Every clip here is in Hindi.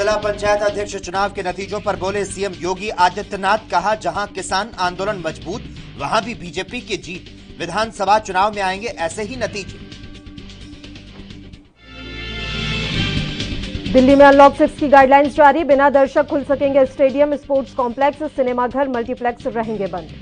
जिला पंचायत अध्यक्ष चुनाव के नतीजों पर बोले सीएम योगी आदित्यनाथ। कहा, जहां किसान आंदोलन मजबूत वहां भी बीजेपी की जीत। विधानसभा चुनाव में आएंगे ऐसे ही नतीजे। दिल्ली में अनलॉक 6 की गाइडलाइंस जारी। बिना दर्शक खुल सकेंगे स्टेडियम, स्पोर्ट्स कॉम्प्लेक्स, सिनेमाघर, मल्टीप्लेक्स रहेंगे बंद।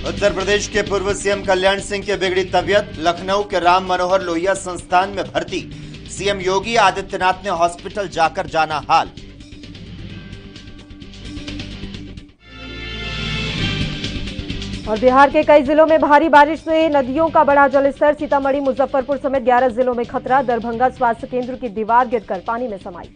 उत्तर प्रदेश के पूर्व सीएम कल्याण सिंह की बिगड़ी तबियत। लखनऊ के राम मनोहर लोहिया संस्थान में भर्ती। सीएम योगी आदित्यनाथ ने हॉस्पिटल जाकर जाना हाल। और बिहार के कई जिलों में भारी बारिश से नदियों का बढ़ा जलस्तर। सीतामढ़ी, मुजफ्फरपुर समेत 11 जिलों में खतरा। दरभंगा स्वास्थ्य केंद्र की दीवार गिरकर पानी में समाई।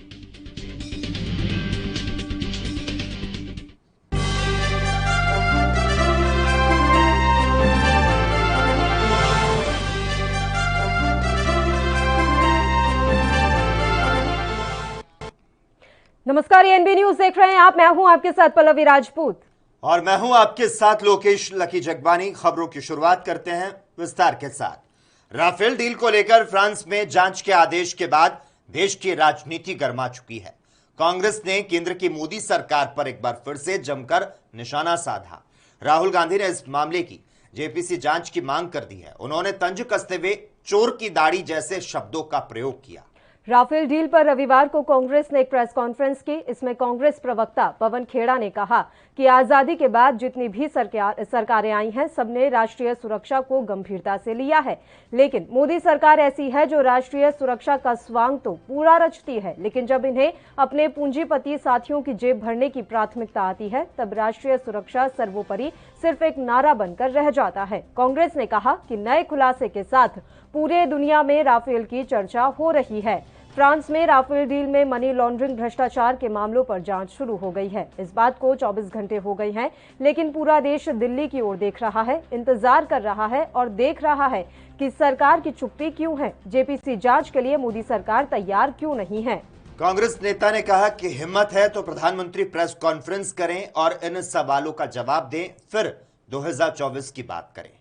नमस्कार, एनबी न्यूज देख रहे हैं आप। मैं हूं आपके साथ पल्लवी राजपूत और मैं हूं आपके साथ लोकेश लकी जगबानी। खबरों की शुरुआत करते हैं विस्तार के साथ। राफेल डील को लेकर फ्रांस में जांच के आदेश के बाद देश की राजनीति गर्मा चुकी है। कांग्रेस ने केंद्र की मोदी सरकार पर एक बार फिर से जमकर निशाना साधा। राहुल गांधी ने इस मामले की जेपीसी जांच की मांग कर दी है। उन्होंने तंज कसते हुए चोर की दाढ़ी जैसे शब्दों का प्रयोग किया। राफेल डील पर रविवार को कांग्रेस ने एक प्रेस कॉन्फ्रेंस की। इसमें कांग्रेस प्रवक्ता पवन खेड़ा ने कहा कि आजादी के बाद जितनी भी सरकारें आई हैं, सबने राष्ट्रीय सुरक्षा को गंभीरता से लिया है, लेकिन मोदी सरकार ऐसी है जो राष्ट्रीय सुरक्षा का स्वांग तो पूरा रचती है, लेकिन जब इन्हें अपने पूंजीपति साथियों की जेब भरने की प्राथमिकता आती है, तब राष्ट्रीय सुरक्षा सर्वोपरि सिर्फ एक नारा बनकर रह जाता है। कांग्रेस ने कहा कि नए खुलासे के साथ पूरे दुनिया में राफेल की चर्चा हो रही है। फ्रांस में राफेल डील में मनी लॉन्ड्रिंग, भ्रष्टाचार के मामलों पर जांच शुरू हो गई है। इस बात को 24 घंटे हो गए हैं, लेकिन पूरा देश दिल्ली की ओर देख रहा है, इंतजार कर रहा है और देख रहा है कि सरकार की चुप्पी क्यों है। जेपीसी जांच के लिए मोदी सरकार तैयार क्यों नहीं है। कांग्रेस नेता ने कहा कि हिम्मत है तो प्रधानमंत्री प्रेस कॉन्फ्रेंस करें और इन सवालों का जवाब दें, फिर 2024 की बात करें।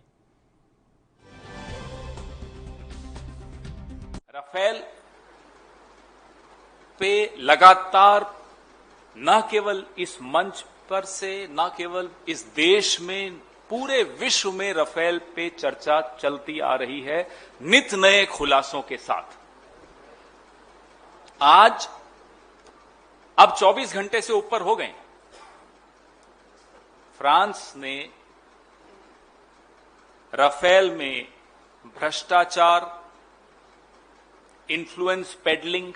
राफेल पे लगातार न केवल इस मंच पर से, न केवल इस देश में, पूरे विश्व में राफेल पे चर्चा चलती आ रही है, नित नए खुलासों के साथ। आज अब 24 घंटे से ऊपर हो गए। फ्रांस ने राफेल में भ्रष्टाचार, influence peddling,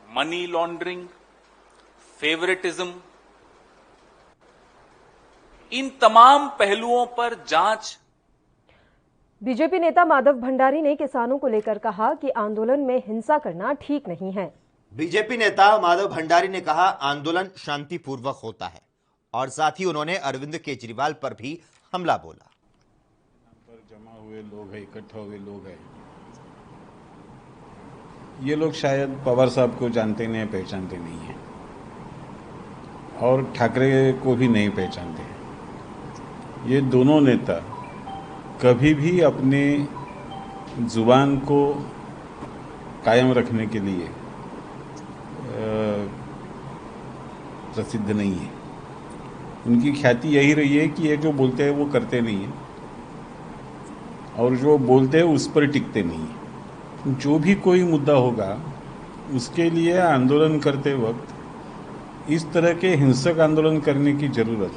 money laundering, favouritism, इन तमाम पहलुओं पर जांच। बीजेपी नेता माधव भंडारी ने किसानों को लेकर कहा कि आंदोलन में हिंसा करना ठीक नहीं है। बीजेपी नेता माधव भंडारी ने कहा, आंदोलन शांतिपूर्वक होता है और साथ ही उन्होंने अरविंद केजरीवाल पर भी हमला बोला। पर जमा हुए लोग हैं, इकट्ठा हुए लोग हैं, ये लोग शायद पवार साहब को जानते नहीं, पहचानते नहीं हैं और ठाकरे को भी नहीं पहचानते हैं। ये दोनों नेता कभी भी अपने जुबान को कायम रखने के लिए प्रसिद्ध नहीं है। उनकी ख्याति यही रही है कि ये जो बोलते हैं वो करते नहीं है और जो बोलते हैं उस पर टिकते नहीं है। जो भी कोई मुद्दा होगा उसके लिए आंदोलन करते वक्त इस तरह के हिंसक आंदोलन करने की जरूरत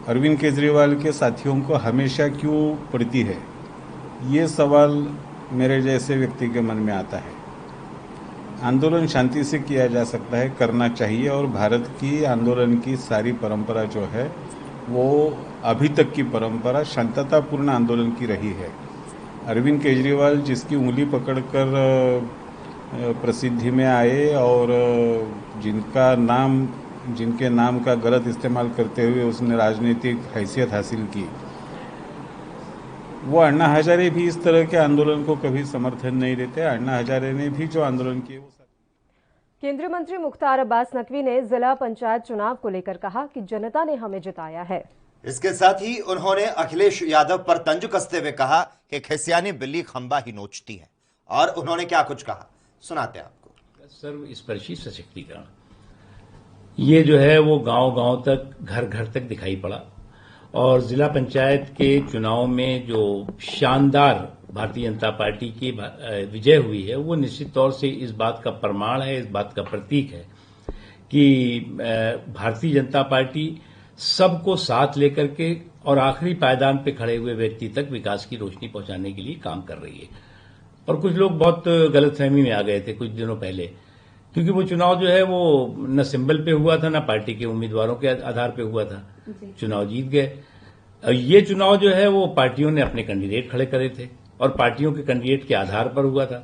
अरविंद केजरीवाल के साथियों को हमेशा क्यों पड़ती है, ये सवाल मेरे जैसे व्यक्ति के मन में आता है। आंदोलन शांति से किया जा सकता है, करना चाहिए, और भारत की आंदोलन की सारी परंपरा जो है वो अभी तक की परंपरा शांततापूर्ण आंदोलन की रही है। अरविंद केजरीवाल जिसकी उंगली पकड़कर प्रसिद्धि में आए और जिनके नाम का गलत इस्तेमाल करते हुए उसने राजनीतिक हैसियत हासिल की, वो अन्ना हजारे भी इस तरह के आंदोलन को कभी समर्थन नहीं देते। अन्ना हजारे ने भी जो आंदोलन किए वो केंद्रीय मंत्री मुख्तार अब्बास नकवी ने जिला पंचायत चुनाव को लेकर कहा कि जनता ने हमें जिताया है। इसके साथ ही उन्होंने अखिलेश यादव पर तंज कसते हुए कहा कि खिसियानी बिल्ली खंबा ही नोचती है। और उन्होंने क्या कुछ कहा, सुनाते हैं आपको। सर्वस्पर्शी सशक्तिकरण, ये जो है वो गांव-गांव तक, घर-घर तक दिखाई पड़ा। और जिला पंचायत के चुनाव में जो शानदार भारतीय जनता पार्टी की विजय हुई है, वो निश्चित तौर से इस बात का प्रमाण है, इस बात का प्रतीक है कि भारतीय जनता पार्टी सबको साथ लेकर के और आखिरी पायदान पे खड़े हुए व्यक्ति तक विकास की रोशनी पहुंचाने के लिए काम कर रही है। और कुछ लोग बहुत गलतफहमी में आ गए थे कुछ दिनों पहले, क्योंकि वो चुनाव जो है वो न सिंबल पे हुआ था, न पार्टी के उम्मीदवारों के आधार पे हुआ था। चुनाव जीत गए। ये चुनाव जो है वो पार्टियों ने अपने कैंडिडेट खड़े करे थे और पार्टियों के कैंडिडेट के आधार पर हुआ था,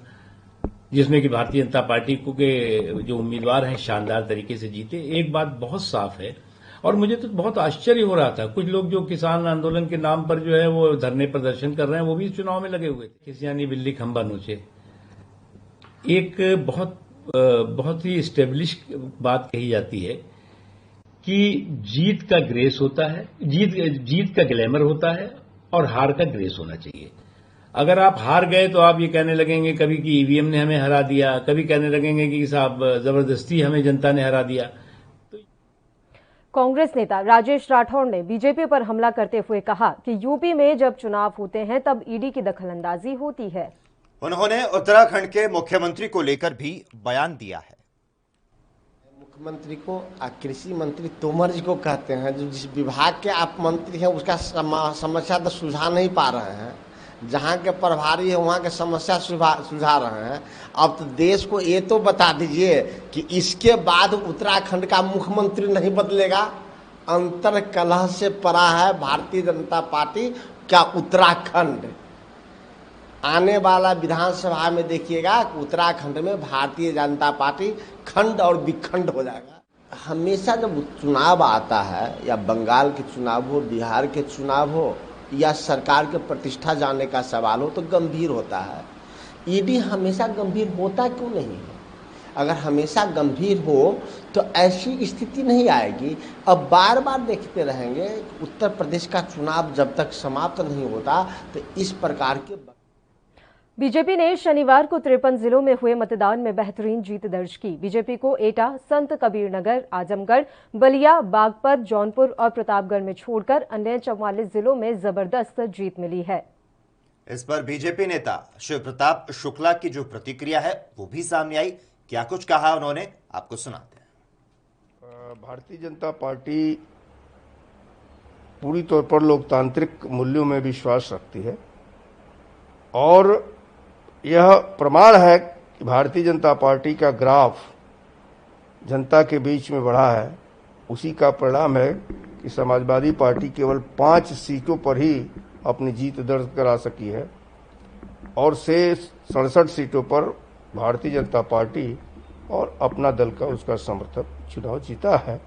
जिसमें कि भारतीय जनता पार्टी के जो उम्मीदवार हैं शानदार तरीके से जीते। एक बात बहुत साफ है, और मुझे तो बहुत आश्चर्य हो रहा था, कुछ लोग जो किसान आंदोलन के नाम पर जो है वो धरने प्रदर्शन कर रहे हैं, वो भी इस चुनाव में लगे हुए थे। खिसियानी बिल्ली खंबा नोचे, एक बहुत ही स्टेब्लिश बात कही जाती है कि जीत का ग्रेस होता है, जीत का ग्लैमर होता है और हार का ग्रेस होना चाहिए। अगर आप हार गए तो आप ये कहने लगेंगे कभी कि ईवीएम ने हमें हरा दिया, कभी कहने लगेंगे कि साहब जबरदस्ती हमें जनता ने हरा दिया। कांग्रेस नेता राजेश राठौड़ ने बीजेपी पर हमला करते हुए कहा कि यूपी में जब चुनाव होते हैं तब ईडी की दखलंदाजी होती है। उन्होंने उत्तराखंड के मुख्यमंत्री को लेकर भी बयान दिया है। मुख्यमंत्री को कृषि मंत्री तोमर जी को कहते हैं, जो जिस विभाग के आप मंत्री हैं उसका समस्या तो सुलझा नहीं पा रहे हैं, जहाँ के प्रभारी है वहाँ के समस्या सुलझा रहे हैं। अब तो देश को ये तो बता दीजिए कि इसके बाद उत्तराखंड का मुख्यमंत्री नहीं बदलेगा। अंतर कलह से परा है भारतीय जनता पार्टी का उत्तराखंड। आने वाला विधानसभा में देखिएगा कि उत्तराखंड में भारतीय जनता पार्टी खंड और विखंड हो जाएगा। हमेशा जब चुनाव आता है, या बंगाल के चुनाव हो, बिहार के चुनाव हो, या सरकार के प्रतिष्ठा जाने का सवाल हो, तो गंभीर होता है। ईडी हमेशा गंभीर होता क्यों नहीं है? अगर हमेशा गंभीर हो तो ऐसी स्थिति नहीं आएगी। अब बार बार देखते रहेंगे उत्तर प्रदेश का चुनाव जब तक समाप्त नहीं होता तो इस प्रकार के। बीजेपी ने शनिवार को 53 जिलों में हुए मतदान में बेहतरीन जीत दर्ज की। बीजेपी को एटा, संत कबीरनगर, आजमगढ़, बलिया, बागपत, जौनपुर और प्रतापगढ़ में छोड़कर अन्य 44 जिलों में जबरदस्त जीत मिली है। इस पर बीजेपी नेता शिव प्रताप शुक्ला की जो प्रतिक्रिया है वो भी सामने आई। क्या कुछ कहा उन्होंने, आपको सुनाते हैं। भारतीय जनता पार्टी पूरी तौर पर लोकतांत्रिक मूल्यों में विश्वास रखती है और यह प्रमाण है कि भारतीय जनता पार्टी का ग्राफ जनता के बीच में बढ़ा है। उसी का परिणाम है कि समाजवादी पार्टी केवल 5 सीटों पर ही अपनी जीत दर्ज करा सकी है और शेष 67 सीटों पर भारतीय जनता पार्टी और अपना दल का उसका समर्थक चुनाव जीता है।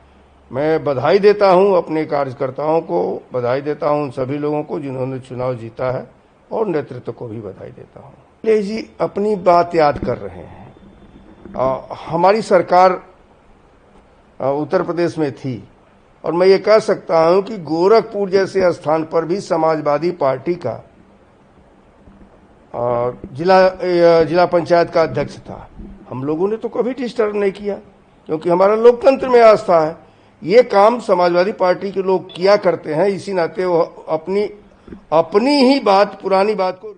मैं बधाई देता हूं अपने कार्यकर्ताओं को, बधाई देता हूं उन सभी लोगों को जिन्होंने चुनाव जीता है और नेतृत्व को भी बधाई देता हूं। ले जी अपनी बात याद कर रहे हैं। हमारी सरकार उत्तर प्रदेश में थी और मैं ये कह सकता हूं कि गोरखपुर जैसे स्थान पर भी समाजवादी पार्टी का जिला पंचायत का अध्यक्ष था। हम लोगों ने तो कभी डिस्टर्ब नहीं किया क्योंकि हमारा लोकतंत्र में आस्था है। ये काम समाजवादी पार्टी के लोग किया करते हैं, इसी नाते वो अपनी ही बात, पुरानी बात को।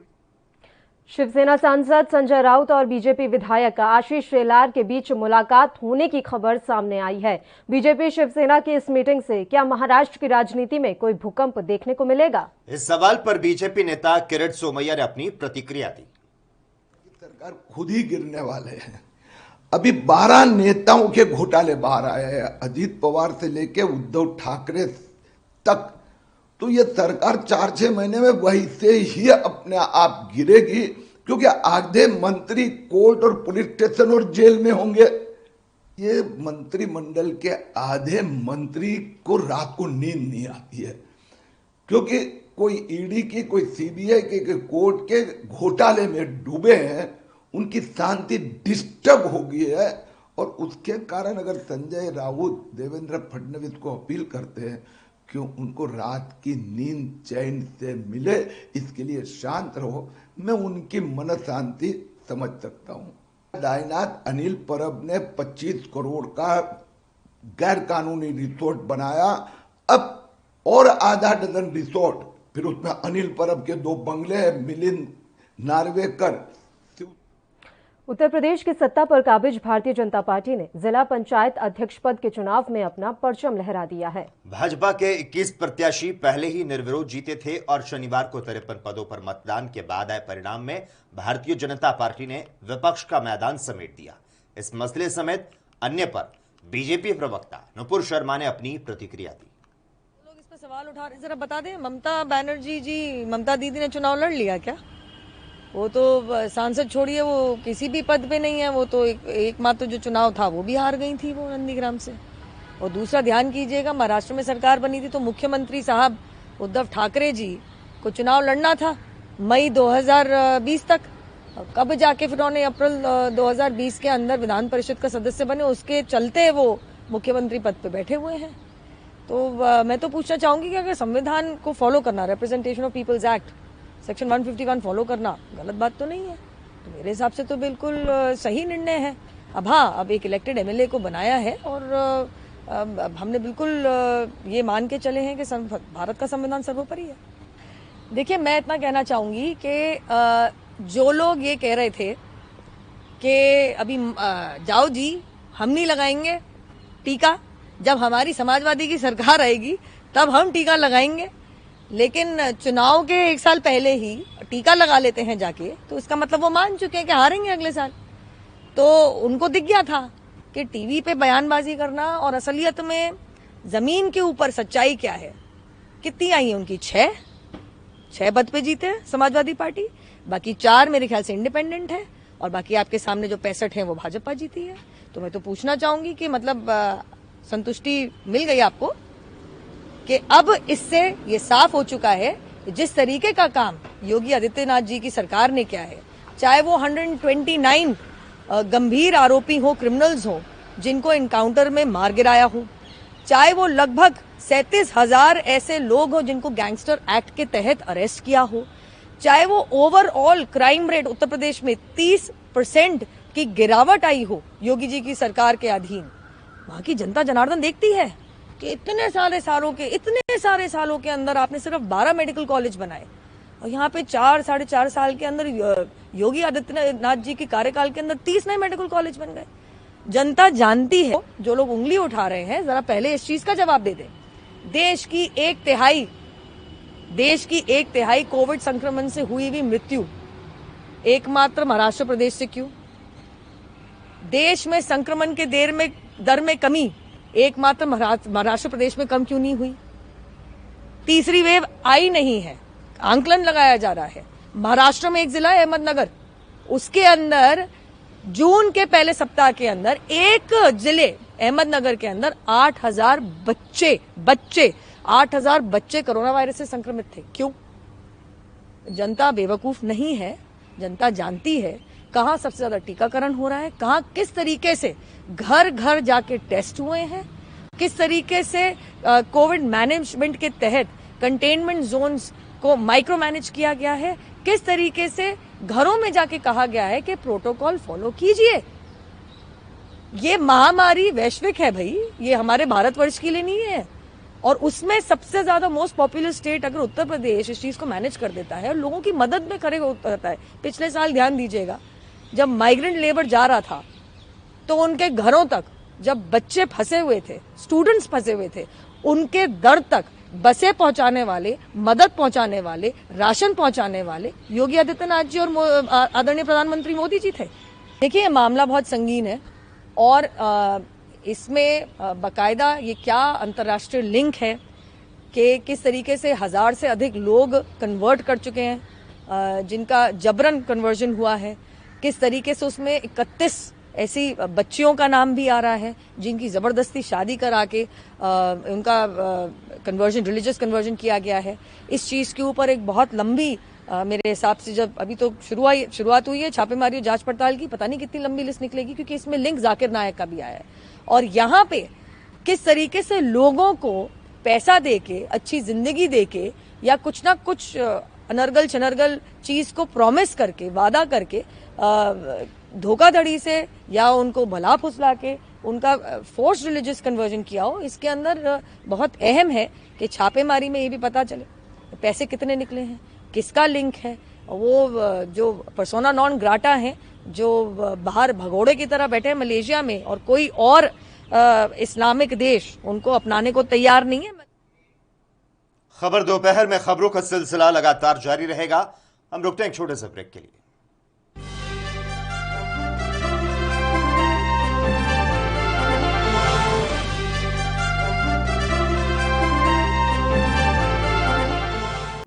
शिवसेना सांसद संजय राउत और बीजेपी विधायक आशीष शेलार के बीच मुलाकात होने की खबर सामने आई है। बीजेपी शिवसेना की इस मीटिंग से क्या महाराष्ट्र की राजनीति में कोई भूकंप देखने को मिलेगा? इस सवाल पर बीजेपी नेता किरण सोमैया ने अपनी प्रतिक्रिया दी। सरकार खुद ही गिरने वाले हैं। अभी 12 नेताओं के घोटाले बाहर आए हैं, अजीत पवार से लेके उद्धव ठाकरे तक। तो ये सरकार 4-6 महीने में वैसे ही अपने आप गिरेगी क्योंकि आधे मंत्री कोर्ट और पुलिस स्टेशन और जेल में होंगे। ये मंत्रिमंडल के आधे मंत्री को रात को नींद नहीं आती है क्योंकि कोई ईडी की, कोई सीबीआई के, कोई कोर्ट के घोटाले में डूबे हैं। उनकी शांति डिस्टर्ब हो गई है और उसके कारण अगर संजय राउत देवेंद्र फडणवीस को अपील करते हैं कि उनको रात की नींद चैन से मिले, इसके लिए शांत रहो। मैं उनकी मन शांति समझ सकता हूँ। डायनाथ अनिल परब ने 25 करोड़ का गैर कानूनी रिसोर्ट बनाया, अब और आधा डजन रिसोर्ट, फिर उसमें अनिल परब के 2 बंगले, मिलिंद नार्वेकर। उत्तर प्रदेश की सत्ता पर काबिज भारतीय जनता पार्टी ने जिला पंचायत अध्यक्ष पद के चुनाव में अपना परचम लहरा दिया है। भाजपा के 21 प्रत्याशी पहले ही निर्विरोध जीते थे और शनिवार को 53 पदों पर मतदान के बाद आए परिणाम में भारतीय जनता पार्टी ने विपक्ष का मैदान समेट दिया। इस मसले समेत अन्य पर बीजेपी प्रवक्ता नुपुर शर्मा ने अपनी प्रतिक्रिया दी। लोग इस पर सवाल उठा रहे, जरा बता दें, ममता बनर्जी जी, ममता दीदी ने चुनाव लड़ लिया क्या? वो तो सांसद छोड़िए, वो किसी भी पद पे नहीं है। वो तो एकमात्र जो चुनाव था वो भी हार गई थी वो नंदीग्राम से। और दूसरा ध्यान कीजिएगा, महाराष्ट्र में सरकार बनी थी तो मुख्यमंत्री साहब उद्धव ठाकरे जी को चुनाव लड़ना था मई 2020 तक। कब जाके फिर उन्होंने अप्रैल 2020 के अंदर विधान परिषद का सदस्य बने, उसके चलते वो मुख्यमंत्री पद पे बैठे हुए हैं। तो मैं तो पूछना चाहूंगी कि अगर संविधान को फॉलो करना, representation of people's act section 151 follow करना गलत बात तो नहीं है, तो मेरे हिसाब से तो बिल्कुल सही निर्णय है। अब हाँ, अब एक इलेक्टेड एमएलए को बनाया है और अब हमने बिल्कुल ये मान के चले हैं कि भारत का संविधान सर्वोपरि है। देखिए, मैं इतना कहना चाहूंगी कि जो लोग ये कह रहे थे कि अभी जाओ जी हम नहीं लगाएंगे टीका, जब हमारी समाजवादी की सरकार आएगी तब हम टीका लगाएंगे, लेकिन चुनाव के 1 साल पहले ही टीका लगा लेते हैं जाके, तो इसका मतलब वो मान चुके हैं कि हारेंगे अगले साल। तो उनको दिख गया था कि टीवी पे बयानबाजी करना और असलियत में जमीन के ऊपर सच्चाई क्या है। कितनी आई है उनकी? 6 पद पे जीते हैं समाजवादी पार्टी, बाकी 4 मेरे ख्याल से इंडिपेंडेंट है और बाकी आपके सामने जो 65 है वो भाजपा जीती है। तो मैं तो पूछना चाहूंगी कि मतलब संतुष्टि मिल गई आपको कि अब इससे ये साफ हो चुका है कि जिस तरीके का काम योगी आदित्यनाथ जी की सरकार ने किया है, चाहे वो 129 गंभीर आरोपी हो, क्रिमिनल्स हो जिनको एनकाउंटर में मार गिराया हो, चाहे वो लगभग 37,000 ऐसे लोग हो जिनको गैंगस्टर एक्ट के तहत अरेस्ट किया हो, चाहे वो overall crime rate Uttar Pradesh में 30% की गिरावट आई हो योगी जी की सरकार के अधीन, वहां की जनता जनार्दन देखती है कि इतने सारे सालों के अंदर आपने सिर्फ 12 मेडिकल कॉलेज बनाए और यहाँ पे 4-4.5 साल के अंदर योगी आदित्यनाथ जी के कार्यकाल के अंदर 30 नए मेडिकल कॉलेज बन गए। जनता जानती है। जो लोग उंगली उठा रहे हैं, जरा पहले इस चीज का जवाब दे दें। देश की एक तिहाई कोविड संक्रमण से हुई हुई मृत्यु एकमात्र महाराष्ट्र प्रदेश से क्यों? देश में संक्रमण के दर में कमी एकमात्र महाराष्ट्र प्रदेश में कम क्यों नहीं हुई? तीसरी वेव आई नहीं है, आंकलन लगाया जा रहा है। महाराष्ट्र में एक जिला है अहमदनगर, उसके अंदर जून के पहले सप्ताह के अंदर एक जिले अहमदनगर के अंदर 8,000 बच्चे कोरोना वायरस से संक्रमित थे। क्यों? जनता बेवकूफ नहीं है, जनता जानती है कहां सबसे ज्यादा टीकाकरण हो रहा है, कहां किस तरीके से घर घर जाके टेस्ट हुए हैं, किस तरीके से कोविड मैनेजमेंट के तहत कंटेनमेंट जोन्स को माइक्रो मैनेज किया गया है, किस तरीके से घरों में जाके कहा गया है कि प्रोटोकॉल फॉलो कीजिए। ये महामारी वैश्विक है भाई, ये हमारे भारतवर्ष के लिए नहीं है। और उसमें सबसे ज्यादा मोस्ट पॉपुलर स्टेट अगर उत्तर प्रदेश इस चीज को मैनेज कर देता है और लोगों की मदद में खड़े होता है। पिछले साल ध्यान दीजिएगा, जब माइग्रेंट लेबर जा रहा था तो उनके घरों तक जब बच्चे फंसे हुए थे, स्टूडेंट्स फंसे हुए थे, उनके दर तक बसें पहुंचाने वाले, मदद पहुंचाने वाले, राशन पहुंचाने वाले योगी आदित्यनाथ जी और आदरणीय प्रधानमंत्री मोदी जी थे। देखिए, ये मामला बहुत संगीन है और इसमें बकायदा ये क्या अंतर्राष्ट्रीय लिंक है कि किस तरीके से 1000 से अधिक लोग कन्वर्ट कर चुके हैं, जिनका जबरन कन्वर्जन हुआ है, किस तरीके से उसमें 31 ऐसी बच्चियों का नाम भी आ रहा है जिनकी जबरदस्ती शादी करा के उनका कन्वर्जन, रिलीजियस कन्वर्जन किया गया है। इस चीज के ऊपर एक बहुत लंबी मेरे हिसाब से, जब अभी तो शुरुआत हुई है छापेमारी और जांच पड़ताल की, पता नहीं कितनी लंबी लिस्ट निकलेगी, क्योंकि इसमें लिंक जाकिर नायक का भी आया है। और यहाँ पे किस तरीके से लोगों को पैसा देके, अच्छी जिंदगी देके या कुछ ना कुछ अनर्गल चनर्गल चीज को प्रॉमिस करके, वादा करके, धोखाधड़ी से या उनको भला फुसला के उनका फोर्स रिलीजियस कन्वर्जन किया हो, इसके अंदर बहुत अहम है कि छापेमारी में ये भी पता चले पैसे कितने निकले हैं, किसका लिंक है। वो जो पर्सोना नॉन ग्राटा है, जो बाहर भगोड़े की तरह बैठे हैं मलेशिया में और कोई और इस्लामिक देश उनको अपनाने को तैयार नहीं है। खबर दोपहर में खबरों का सिलसिला लगातार जारी रहेगा। हम रुकते हैं एक छोटे से ब्रेक के लिए।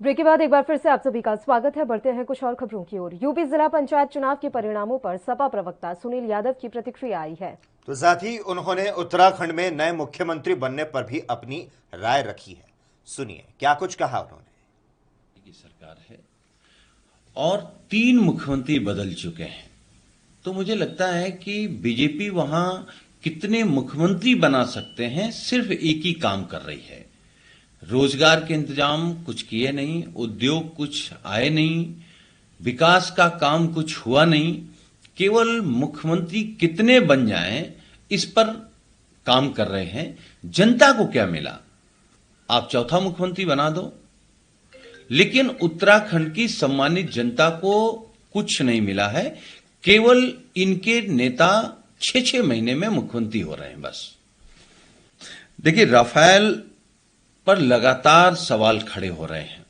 ब्रेक के बाद एक बार फिर से आप सभी का स्वागत है। बढ़ते हैं कुछ और खबरों की ओर। यूपी जिला पंचायत चुनाव के परिणामों पर सपा प्रवक्ता सुनील यादव की प्रतिक्रिया आई है। तो साथ ही उन्होंने उत्तराखंड में नए मुख्यमंत्री बनने पर भी अपनी राय रखी है। सुनिए क्या कुछ कहा उन्होंने। की सरकार है और 3 मुख्यमंत्री बदल चुके हैं, तो मुझे लगता है कि बीजेपी वहां कितने मुख्यमंत्री बना सकते हैं सिर्फ एक ही काम कर रही है। रोजगार के इंतजाम कुछ किए नहीं, उद्योग कुछ आए नहीं, विकास का काम कुछ हुआ नहीं, केवल मुख्यमंत्री कितने बन जाएं इस पर काम कर रहे हैं। जनता को क्या मिला? आप चौथा मुख्यमंत्री बना दो, लेकिन उत्तराखंड की सम्मानित जनता को कुछ नहीं मिला है। केवल इनके नेता 6-6 महीने में मुख्यमंत्री हो रहे हैं बस। देखिए, राफेल पर लगातार सवाल खड़े हो रहे हैं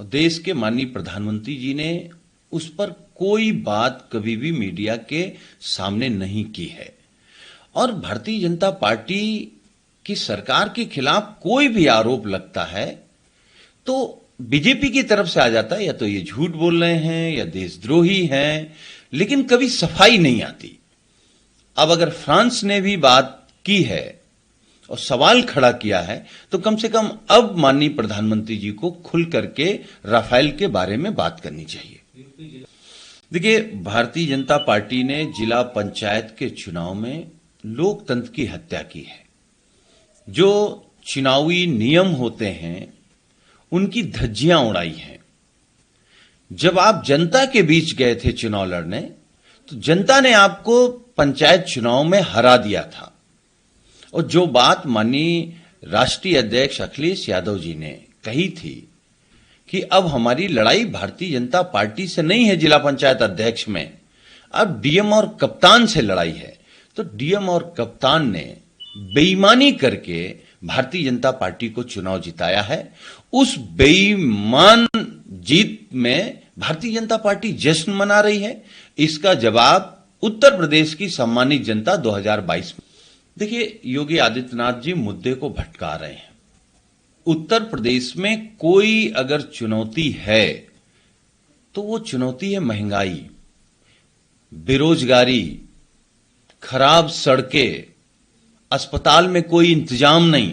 और देश के माननीय प्रधानमंत्री जी ने उस पर कोई बात कभी भी मीडिया के सामने नहीं की है। और भारतीय जनता पार्टी की सरकार के खिलाफ कोई भी आरोप लगता है तो बीजेपी की तरफ से आ जाता है, या तो ये झूठ बोल रहे हैं या देशद्रोही हैं, लेकिन कभी सफाई नहीं आती। अब अगर फ्रांस ने भी बात की है और सवाल खड़ा किया है तो कम से कम अब माननीय प्रधानमंत्री जी को खुल करके राफेल के बारे में बात करनी चाहिए। देखिए, भारतीय जनता पार्टी ने जिला पंचायत के चुनाव में लोकतंत्र की हत्या की है। जो चुनावी नियम होते हैं उनकी धज्जियां उड़ाई हैं। जब आप जनता के बीच गए थे चुनाव लड़ने, तो जनता ने आपको पंचायत चुनाव में हरा दिया था। और जो बात माननीय राष्ट्रीय अध्यक्ष अखिलेश यादव जी ने कही थी कि अब हमारी लड़ाई भारतीय जनता पार्टी से नहीं है जिला पंचायत अध्यक्ष में, अब डीएम और कप्तान से लड़ाई है, तो डीएम और कप्तान ने बेईमानी करके भारतीय जनता पार्टी को चुनाव जिताया है। उस बेईमान जीत में भारतीय जनता पार्टी जश्न मना रही है। इसका जवाब उत्तर प्रदेश की सम्मानित जनता 2022 में। देखिए, योगी आदित्यनाथ जी मुद्दे को भटका रहे हैं। उत्तर प्रदेश में कोई अगर चुनौती है तो वो चुनौती है महंगाई, बेरोजगारी, खराब सड़कें, अस्पताल में कोई इंतजाम नहीं।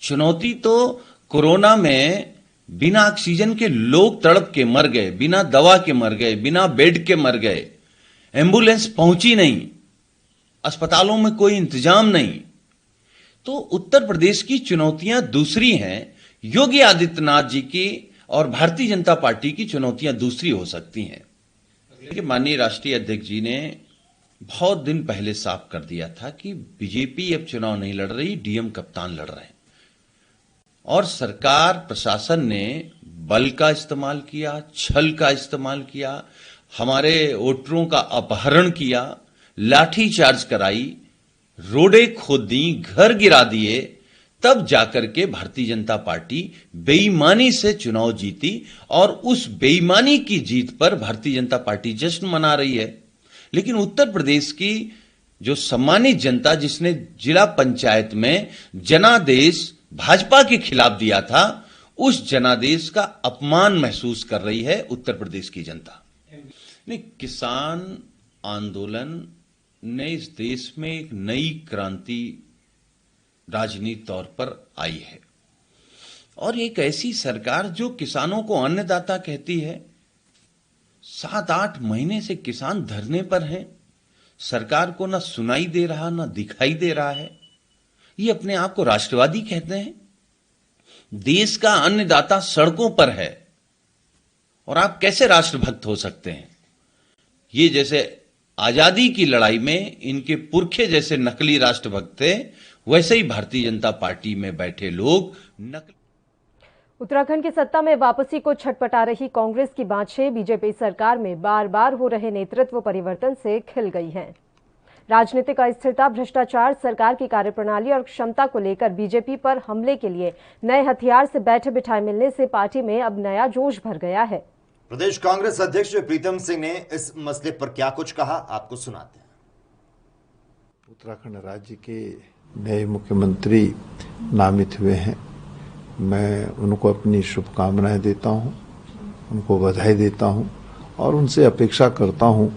चुनौती तो कोरोना में बिना ऑक्सीजन के लोग तड़प के मर गए, बिना दवा के मर गए, बिना बेड के मर गए, एम्बुलेंस पहुंची नहीं, अस्पतालों में कोई इंतजाम नहीं। तो उत्तर प्रदेश की चुनौतियां दूसरी हैं, योगी आदित्यनाथ जी की और भारतीय जनता पार्टी की चुनौतियां दूसरी हो सकती हैं। लेकिन माननीय राष्ट्रीय अध्यक्ष जी ने बहुत दिन पहले साफ कर दिया था कि बीजेपी अब चुनाव नहीं लड़ रही, डीएम कप्तान लड़ रहे हैं। और सरकार प्रशासन ने बल का इस्तेमाल किया, छल का इस्तेमाल किया, हमारे वोटरों का अपहरण किया, लाठीचार्ज कराई, रोडें खोद दी, घर गिरा दिए, तब जाकर के भारतीय जनता पार्टी बेईमानी से चुनाव जीती। और उस बेईमानी की जीत पर भारतीय जनता पार्टी जश्न मना रही है। लेकिन उत्तर प्रदेश की जो सम्मानित जनता, जिसने जिला पंचायत में जनादेश भाजपा के खिलाफ दिया था, उस जनादेश का अपमान महसूस कर रही है उत्तर प्रदेश की जनता। नहीं, किसान आंदोलन ने इस देश में एक नई क्रांति राजनीतिक तौर पर आई है। और एक ऐसी सरकार जो किसानों को अन्नदाता कहती है, 7-8 महीने से किसान धरने पर हैं, सरकार को ना सुनाई दे रहा ना दिखाई दे रहा है। ये अपने आप को राष्ट्रवादी कहते हैं। देश का अन्नदाता सड़कों पर है और आप कैसे राष्ट्रभक्त हो सकते हैं? ये जैसे आजादी की लड़ाई में इनके पुरखे जैसे नकली राष्ट्रभक्त थे, वैसे ही भारतीय जनता पार्टी में बैठे लोग नकली। उत्तराखंड की सत्ता में वापसी को छटपटा रही कांग्रेस की बाँछें बीजेपी सरकार में बार बार हो रहे नेतृत्व परिवर्तन से खिल गई हैं। राजनीतिक अस्थिरता, भ्रष्टाचार, सरकार की कार्यप्रणाली और क्षमता को लेकर बीजेपी पर हमले के लिए नए हथियार से बैठे बिठाए मिलने से पार्टी में अब नया जोश भर गया है। प्रदेश कांग्रेस अध्यक्ष प्रीतम सिंह ने इस मसले पर क्या कुछ कहा, आपको सुनाते हैं। उत्तराखंड राज्य के नए मुख्यमंत्री नामित हुए हैं। मैं उनको अपनी शुभकामनाएं देता हूं, उनको बधाई देता हूं और उनसे अपेक्षा करता हूं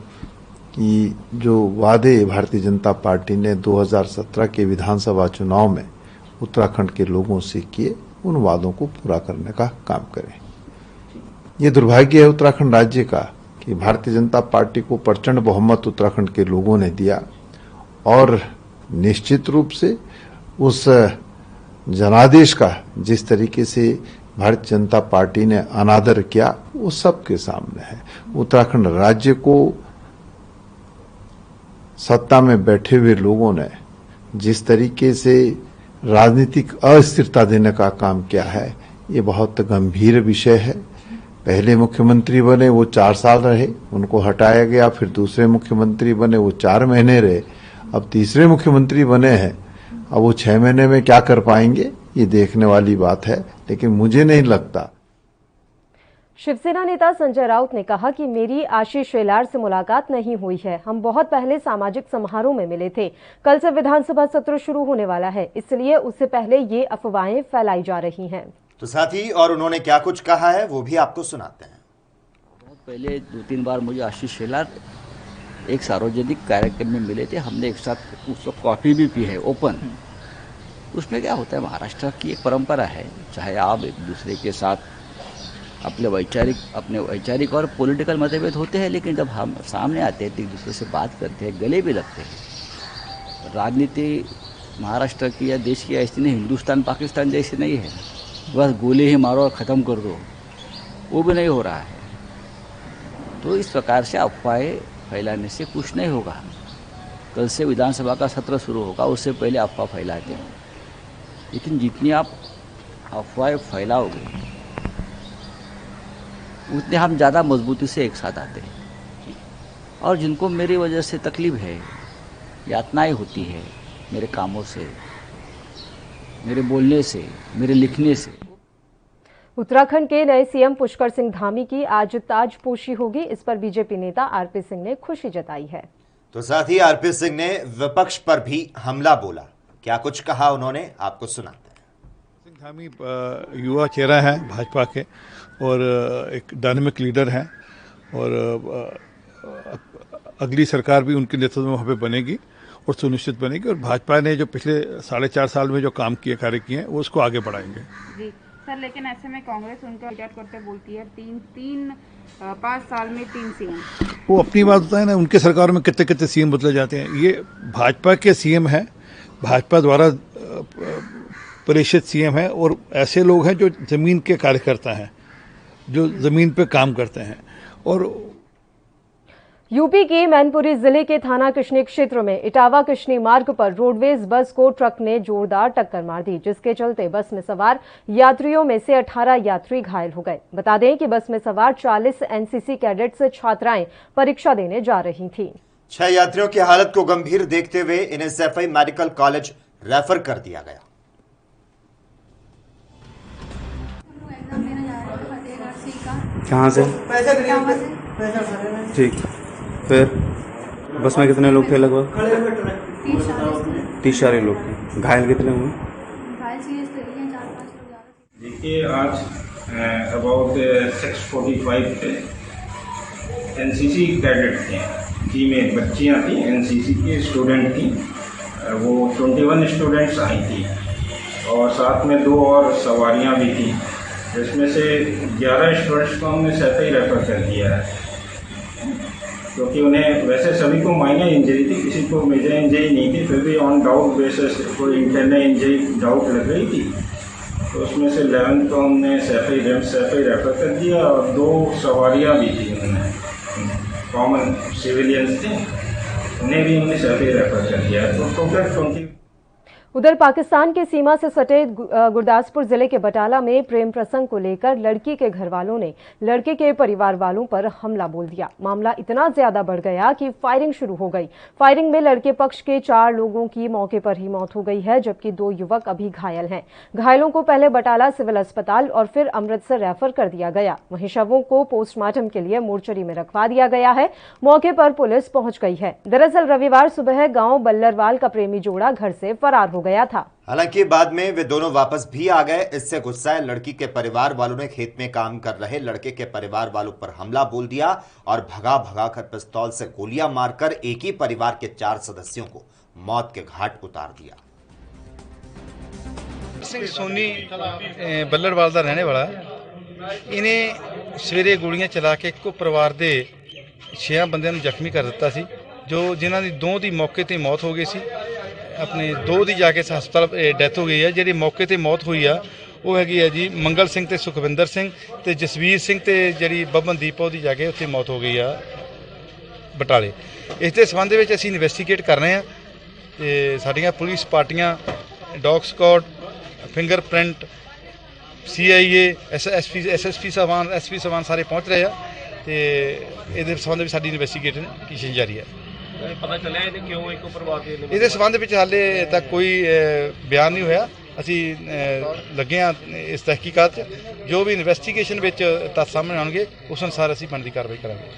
कि जो वादे भारतीय जनता पार्टी ने 2017 के विधानसभा चुनाव में उत्तराखंड के लोगों से किए, उन वादों को पूरा करने का काम करें। ये दुर्भाग्य है उत्तराखंड राज्य का कि भारतीय जनता पार्टी को प्रचंड बहुमत उत्तराखंड के लोगों ने दिया और निश्चित रूप से उस जनादेश का जिस तरीके से भारतीय जनता पार्टी ने अनादर किया वो सबके सामने है। उत्तराखंड राज्य को सत्ता में बैठे हुए लोगों ने जिस तरीके से राजनीतिक अस्थिरता देने का काम किया है, ये बहुत गंभीर विषय है। पहले मुख्यमंत्री बने वो 4 साल रहे, उनको हटाया गया, फिर दूसरे मुख्यमंत्री बने वो 4 महीने रहे, अब तीसरे मुख्यमंत्री बने हैं, अब वो 6 महीने में क्या कर पाएंगे, ये देखने वाली बात है। लेकिन मुझे नहीं लगता। शिवसेना नेता संजय राउत ने कहा कि मेरी आशीष शेलार से मुलाकात नहीं हुई है, हम बहुत पहले सामाजिक समारोह में मिले थे। कल से विधानसभा सत्र शुरू होने वाला है, इसलिए उससे पहले ये अफवाहें फैलाई जा रही हैं। तो साथ ही और उन्होंने क्या कुछ कहा है वो भी आपको सुनाते हैं। बहुत पहले 2-3 बार मुझे आशीष शेलार एक सार्वजनिक कार्यक्रम में मिले थे, हमने एक साथ उसको कॉफी भी पी है ओपन। उसमें क्या होता है, महाराष्ट्र की एक परंपरा है, चाहे आप एक दूसरे के साथ अपने वैचारिक और पॉलिटिकल मतभेद होते हैं, लेकिन जब हम सामने आते हैं तो एक दूसरे से बात करते हैं, गले भी लगते हैं। राजनीति महाराष्ट्र की या देश की ऐसी नहीं, हिंदुस्तान पाकिस्तान जैसी नहीं है, बस गोले ही मारो और ख़त्म कर दो, वो भी नहीं हो रहा है। तो इस प्रकार से अफवाहें फैलाने से कुछ नहीं होगा। कल से विधानसभा का सत्र शुरू होगा, उससे पहले अफवाह फैलाते हैं, लेकिन जितनी आप अफवाहें फैलाओगे उतने हम ज़्यादा मजबूती से एक साथ आते हैं। और जिनको मेरी वजह से तकलीफ है, यातनाएं होती है, मेरे कामों से, मेरे बोलने से, मेरे लिखने से। उत्तराखंड के नए सीएम पुष्कर सिंह धामी की आज ताजपोशी होगी, इस पर बीजेपी नेता आरपी सिंह ने खुशी जताई है। तो साथ ही आरपी सिंह ने विपक्ष पर भी हमला बोला, क्या कुछ कहा उन्होंने, आपको सुनाते हैं। सिंह धामी युवा चेहरा है भाजपा के और एक डायनामिक लीडर हैं और अगली सरकार भी उनके नेतृत्व में वहाँ पे बनेगी और सुनिश्चित बनेगी। और भाजपा ने जो पिछले 4.5 साल में जो काम किए, कार्य किए हैं, वो उसको आगे बढ़ाएंगे। जी सर, लेकिन ऐसे में कांग्रेस उनका विचार करते बोलती है 5 साल में 3 सीएम। वो अपनी बात होता है ना, उनके सरकार में कितने कितने सीएम बदले जाते हैं। ये भाजपा के सीएम हैं, भाजपा द्वारा प्रेषित सीएम है और ऐसे लोग हैं जो जमीन के कार्यकर्ता हैं, जो जमीन पे काम करते हैं। और यूपी के मैनपुरी जिले के थाना किशनी क्षेत्र में इटावा किशनी मार्ग पर रोडवेज बस को ट्रक ने जोरदार टक्कर मार दी, जिसके चलते बस में सवार यात्रियों में से 18 यात्री घायल हो गए। बता दें कि बस में सवार 40 एनसीसी कैडेट्स छात्राएं परीक्षा देने जा रही थीं। 6 यात्रियों की हालत को गंभीर देखते हुए इन्हें सैफई मेडिकल कॉलेज रेफर कर दिया गया। कहाँ से? ठीक, फिर बस में कितने लोग थे? लगभग 30-40 लोग थे। घायल कितने हुए? देखिए, आज अबाउट 6:45 पे एनसीसी कैडेट थे, फीमेल बच्चियाँ थी, एनसीसी की स्टूडेंट थी। वो 21 स्टूडेंट्स आई थी और साथ में 2 और सवारियाँ भी थी, जिसमें से 11 स्टूडेंट्स को हमने सैफई रेफर कर दिया है। क्योंकि उन्हें वैसे सभी को माइनर इंजरी थी, किसी को मेजर इंजरी नहीं थी, फिर भी ऑन डाउट बेसिस कोई इंटरनल इंजरी डाउट लग रही थी, तो उसमें से 11 को हमने सैफई रेफर कर दिया और 2 सवारियाँ भी थी, उन्होंने कॉमन सिविलियंस थे, उन्हें भी हमने सैफई रेफर कर दिया। तो टोटल 20। उधर पाकिस्तान की सीमा से सटे गुरदासपुर जिले के बटाला में प्रेम प्रसंग को लेकर लड़की के घर वालों ने लड़के के परिवार वालों पर हमला बोल दिया। मामला इतना ज्यादा बढ़ गया कि फायरिंग शुरू हो गई। फायरिंग में लड़के पक्ष के 4 लोगों की मौके पर ही मौत हो गई है, जबकि 2 युवक अभी घायल हैं। घायलों को पहले बटाला सिविल अस्पताल और फिर अमृतसर रेफर कर दिया गया। वहीं शवों को पोस्टमार्टम के लिए मोर्चरी में रखवा दिया गया है। मौके पर पुलिस पहुंच गई है। दरअसल रविवार सुबह गांव बल्लरवाल का प्रेमी जोड़ा घर से फरार हो गया था। हालांकि बाद में वे दोनों वापस भी आ गए। इससे गुस्साए लड़की के परिवार वालों ने खेत में काम कर रहे लड़के के परिवार वालों पर हमला बोल दिया और भगा कर पिस्तौल से गोलियां मारकर एक ही परिवार के 4 सदस्यों को मौत के घाट उतार दिया। ਸਿੰਘ ਸੋਨੀ ਬੱਲਰਵਾਲ ਦਾ ਰਹਿਣੇ ਵਾਲਾ ਇਹਨੇ ਸਵੇਰੇ ਗੋਲੀਆਂ ਚਲਾ ਕੇ ਇੱਕੋ ਪਰਿਵਾਰ ਦੇ 6 ਬੰਦਿਆਂ ਨੂੰ ਜ਼ਖਮੀ ਕਰ ਦਿੱਤਾ ਸੀ, ਜਿਨ੍ਹਾਂ ਦੀ 2 ਦੀ ਮੌਕੇ ਤੇ ਮੌਤ ਹੋ ਗਈ ਸੀ। ਆਪਣੇ 2 ਦੀ ਜਾ ਕੇ ਹਸਪਤਾਲ ਡੈਥ ਹੋ ਗਈ ਹੈ। ਜਿਹੜੀ ਮੌਕੇ ਤੇ ਮੌਤ ਹੋਈ ਆ ਉਹ ਹੈਗੀ ਹੈ ਜੀ ਮੰਗਲ ਸਿੰਘ ਤੇ ਸੁਖਵਿੰਦਰ ਸਿੰਘ ਤੇ ਜਸਵੀਰ ਸਿੰਘ ਤੇ ਜਿਹੜੀ ਬੱਬਨਦੀਪ ਉਹਦੀ ਜਾ ਕੇ ਉੱਥੇ ਮੌਤ ਹੋ ਗਈ ਆ ਬਟਾਲੇ। ਇਸ ਦੇ ਸੰਬੰਧ ਵਿੱਚ ਅਸੀਂ ਇਨਵੈਸਟੀਗੇਟ ਕਰ ਰਹੇ ਹਾਂ ਤੇ ਸਾਡੀਆਂ ਪੁਲਿਸ ਪਾਰਟੀਆਂ dog squad, fingerprint, CIA, SSP ਸਾਹਿਬਾਨ ਸਾਰੇ ਪਹੁੰਚ ਰਹੇ ਆ ਤੇ ਇਹਦੇ ਸੰਬੰਧ ਵਿੱਚ ਸਾਡੀ ਇਨਵੈਸਟੀਗੇਸ਼ਨ ਜਾਰੀ ਹੈ। ਪਤਾ ਚੱਲਿਆ ਇਹਨੇ ਕਿਉਂ ਇੱਕੋ ਪਰਿਵਾਰ ਦੇ ਇਹਦੇ ਸੰਬੰਧ ਵਿੱਚ ਹਾਲੇ ਤੱਕ ਕੋਈ ਬਿਆਨ ਨਹੀਂ ਹੋਇਆ। ਅਸੀਂ ਲੱਗੇ ਹਾਂ ਇਸ ਤਹਿਕੀਕਾਤ 'ਚ, ਜੋ ਵੀ ਇਨਵੈਸਟੀਗੇਸ਼ਨ ਵਿੱਚ ਤੱਥ ਸਾਹਮਣੇ ਆਉਣਗੇ ਉਸ ਅਨੁਸਾਰ ਅਸੀਂ ਬਣਦੀ कार्रवाई करेंगे।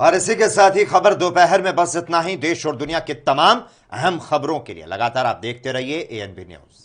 और इसी के साथ ही खबर दोपहर में बस इतना ही। देश और दुनिया की तमाम अहम खबरों के लिए लगातार आप देखते रहिए ANB न्यूज।